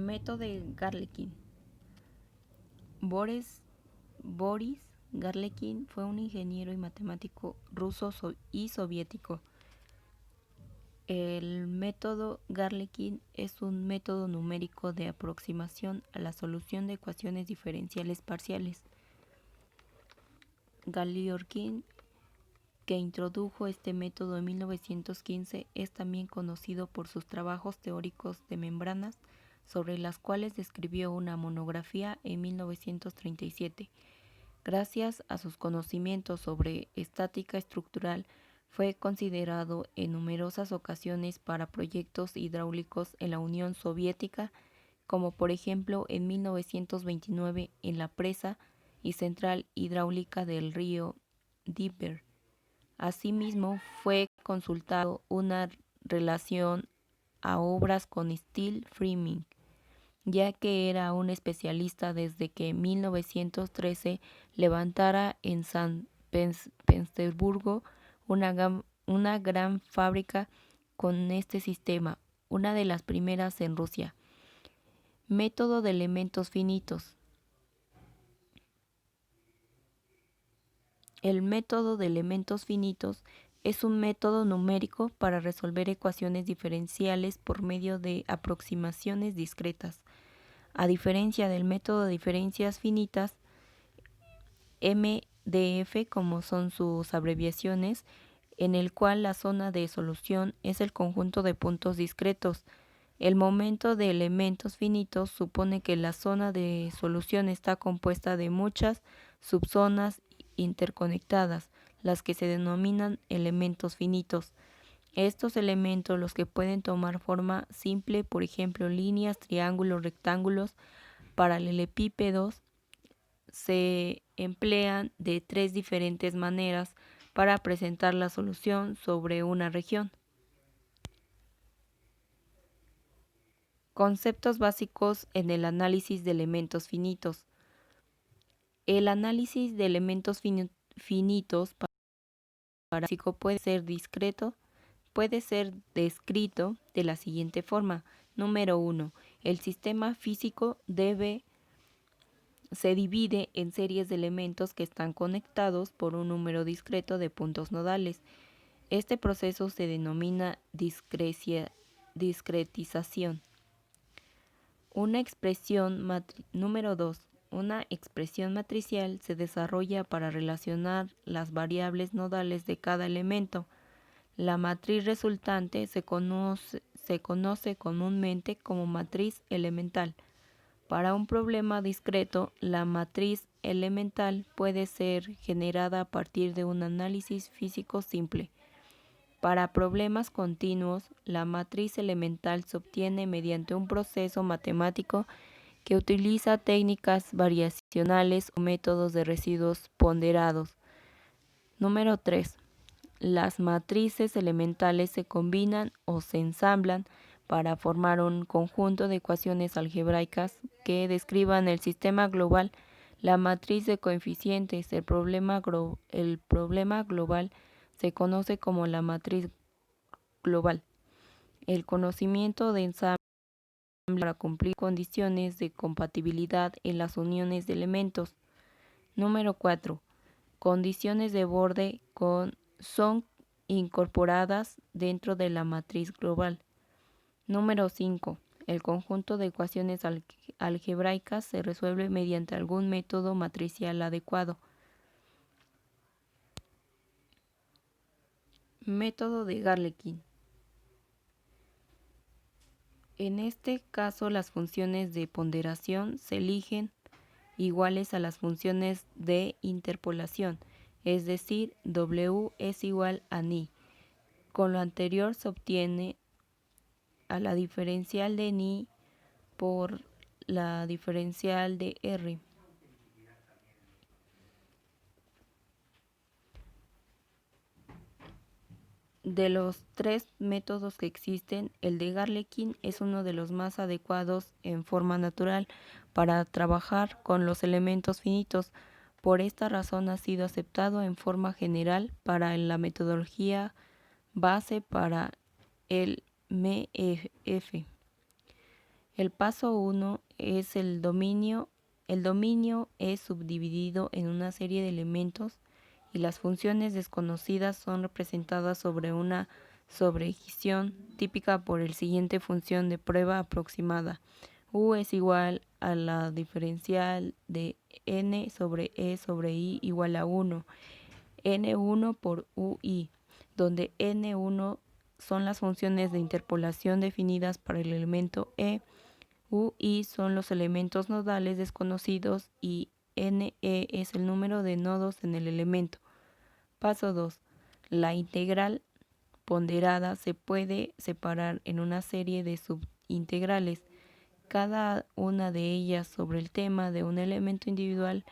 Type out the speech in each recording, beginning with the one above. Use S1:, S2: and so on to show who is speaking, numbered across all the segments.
S1: Método de Garlekin. Boris Garlekin fue un ingeniero y matemático ruso y soviético. El método Garlekin es un método numérico de aproximación a la solución de ecuaciones diferenciales parciales. Galerkin, que introdujo este método en 1915, es también conocido por sus trabajos teóricos de membranas, sobre las cuales escribió una monografía en 1937. Gracias a sus conocimientos sobre estática estructural, fue considerado en numerosas ocasiones para proyectos hidráulicos en la Unión Soviética, como por ejemplo en 1929 en la presa y central hidráulica del río Dnieper. Asimismo, fue consultado una relación a obras con Steel Fleming, ya que era un especialista desde que en 1913 levantara en San Petersburgo una gran fábrica con este sistema, una de las primeras en Rusia. Método de elementos finitos. El método de elementos finitos es un método numérico para resolver ecuaciones diferenciales por medio de aproximaciones discretas. A diferencia del método de diferencias finitas, MDF, como son sus abreviaciones, en el cual la zona de solución es el conjunto de puntos discretos. El momento de elementos finitos supone que la zona de solución está compuesta de muchas subzonas interconectadas, las que se denominan elementos finitos. Estos elementos, los que pueden tomar forma simple, por ejemplo, líneas, triángulos, rectángulos, paralelepípedos, se emplean de tres diferentes maneras para presentar la solución sobre una región. Conceptos básicos en el análisis de elementos finitos. El análisis de elementos finitos para físico puede ser descrito de la siguiente forma. Número 1. El sistema físico se divide en series de elementos que están conectados por un número discreto de puntos nodales. Este proceso se denomina discretización. Número 2. Una expresión matricial se desarrolla para relacionar las variables nodales de cada elemento. La matriz resultante se conoce comúnmente como matriz elemental. Para un problema discreto, la matriz elemental puede ser generada a partir de un análisis físico simple. Para problemas continuos, la matriz elemental se obtiene mediante un proceso matemático que utiliza técnicas variacionales o métodos de residuos ponderados. Número 3. Las matrices elementales se combinan o se ensamblan para formar un conjunto de ecuaciones algebraicas que describan el sistema global. La matriz de coeficientes, el problema global, se conoce como la matriz global. El conocimiento de ensamble para cumplir condiciones de compatibilidad en las uniones de elementos. Número 4. Condiciones de borde son incorporadas dentro de la matriz global. Número 5. El conjunto de ecuaciones algebraicas se resuelve mediante algún método matricial adecuado. Método de Garlekin. En este caso, las funciones de ponderación se eligen iguales a las funciones de interpolación, es decir, W es igual a ni. Con lo anterior se obtiene a la diferencial de ni por la diferencial de R. De los tres métodos que existen, el de Garlekin es uno de los más adecuados en forma natural para trabajar con los elementos finitos. Por esta razón ha sido aceptado en forma general para la metodología base para el MEF. El paso 1 es el dominio. El dominio es subdividido en una serie de elementos y las funciones desconocidas son representadas sobre una sobregición típica por el siguiente función de prueba aproximada. U es igual a la diferencial de n sobre e sobre i igual a 1, n1 por ui, donde n1 son las funciones de interpolación definidas para el elemento e, ui son los elementos nodales desconocidos y ne es el número de nodos en el elemento. Paso 2. La integral ponderada se puede separar en una serie de subintegrales, cada una de ellas sobre el tema de un elemento individual,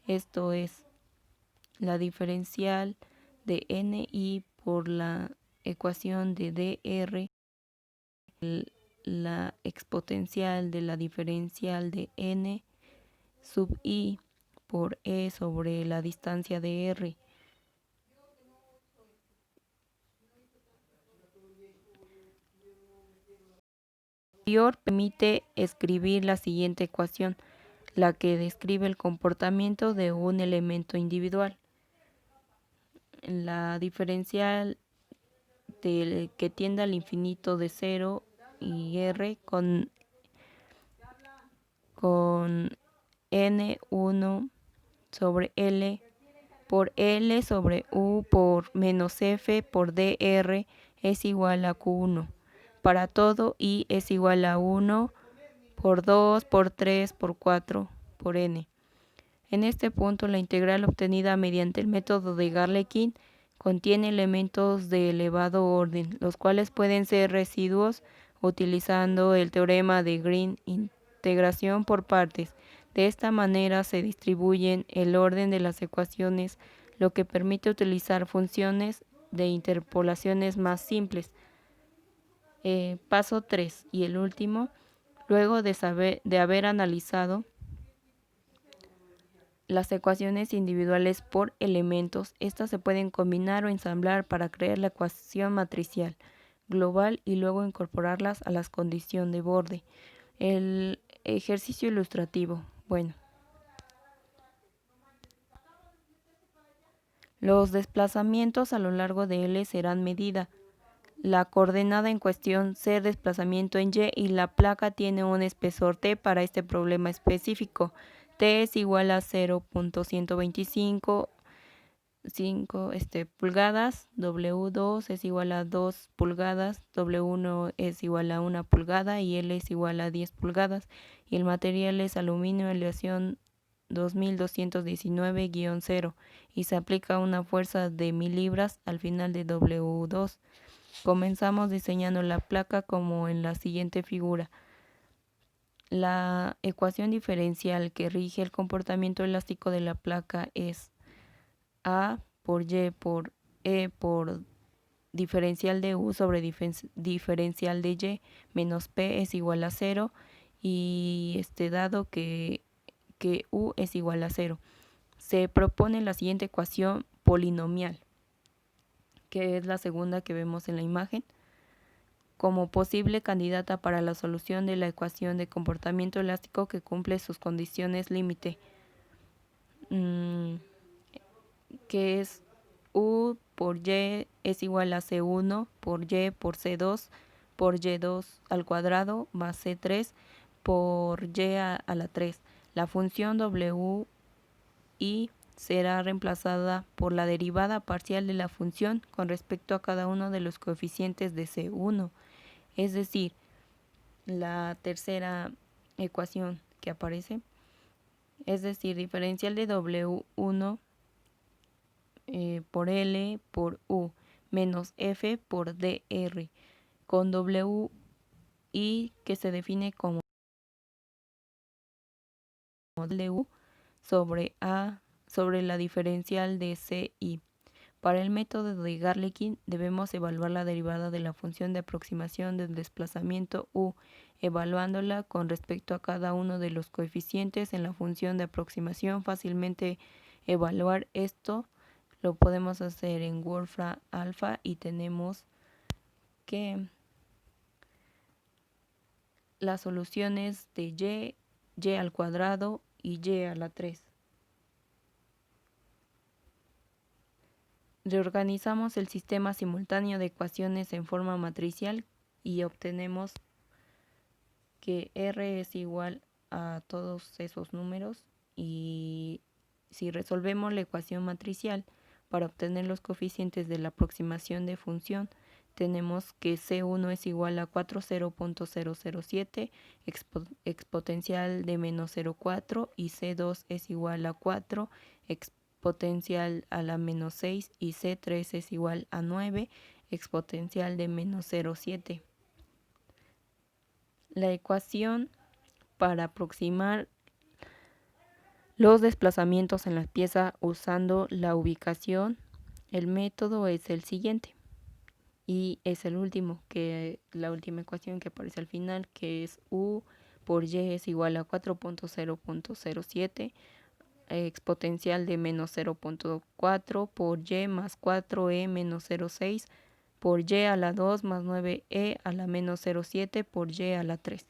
S1: esto es, la diferencial de ni por la ecuación de dr, la exponencial de la diferencial de n sub i por e sobre la distancia de r. Permite escribir la siguiente ecuación, la que describe el comportamiento de un elemento individual. La diferencial que tiende al infinito de 0 y r con n1 sobre l por l sobre u por menos f por dr es igual a q1. Para todo i es igual a 1 por 2 por 3 por 4 por n. En este punto, la integral obtenida mediante el método de Galerkin contiene elementos de elevado orden, los cuales pueden ser residuos utilizando el teorema de Green, integración por partes. De esta manera se distribuyen el orden de las ecuaciones, lo que permite utilizar funciones de interpolaciones más simples. Paso 3 y el último, luego de haber analizado las ecuaciones individuales por elementos, estas se pueden combinar o ensamblar para crear la ecuación matricial global y luego incorporarlas a las condiciones de borde. El ejercicio ilustrativo. Bueno, los desplazamientos a lo largo de L serán medida. La coordenada en cuestión ser desplazamiento en Y y la placa tiene un espesor T para este problema específico. T es igual a 0.125 pulgadas, W2 es igual a 2 pulgadas, W1 es igual a 1 pulgada y L es igual a 10 pulgadas y el material es aluminio aleación 2219-0 y se aplica una fuerza de 1000 libras al final de W2. Comenzamos diseñando la placa como en la siguiente figura. La ecuación diferencial que rige el comportamiento elástico de la placa es A por Y por E por diferencial de U sobre diferencial de Y menos P es igual a 0 y dado que U es igual a 0. Se propone la siguiente ecuación polinomial, que es la segunda que vemos en la imagen, como posible candidata para la solución de la ecuación de comportamiento elástico que cumple sus condiciones límite, que es U por Y es igual a C1 por Y por C2 por Y2 al cuadrado más C3 por Y a la 3. La función W y será reemplazada por la derivada parcial de la función con respecto a cada uno de los coeficientes de C1, es decir, la tercera ecuación que aparece, es decir, diferencial de W1 por L por U menos F por dr, con W y que se define como W sobre A sobre la diferencial de CI. Para el método de Galerkin debemos evaluar la derivada de la función de aproximación del desplazamiento U, evaluándola con respecto a cada uno de los coeficientes en la función de aproximación. Fácilmente evaluar esto lo podemos hacer en Wolfram Alpha y tenemos que las soluciones de y al cuadrado y y a la 3. Reorganizamos el sistema simultáneo de ecuaciones en forma matricial y obtenemos que R es igual a todos esos números, y si resolvemos la ecuación matricial para obtener los coeficientes de la aproximación de función, tenemos que C1 es igual a 40.007 exponencial de menos 0,4 y C2 es igual a 4 exponencial a la menos 6 y C3 es igual a 9 exponencial de menos 0,7. La ecuación para aproximar los desplazamientos en la pieza usando la ubicación, el método es el siguiente. Y es el último, la última ecuación que aparece al final, que es U por Y es igual a 4.0.07 exponencial de menos 0.4 por Y más 4E menos 0,6 por Y a la 2 más 9E a la menos 0,7 por Y a la 3.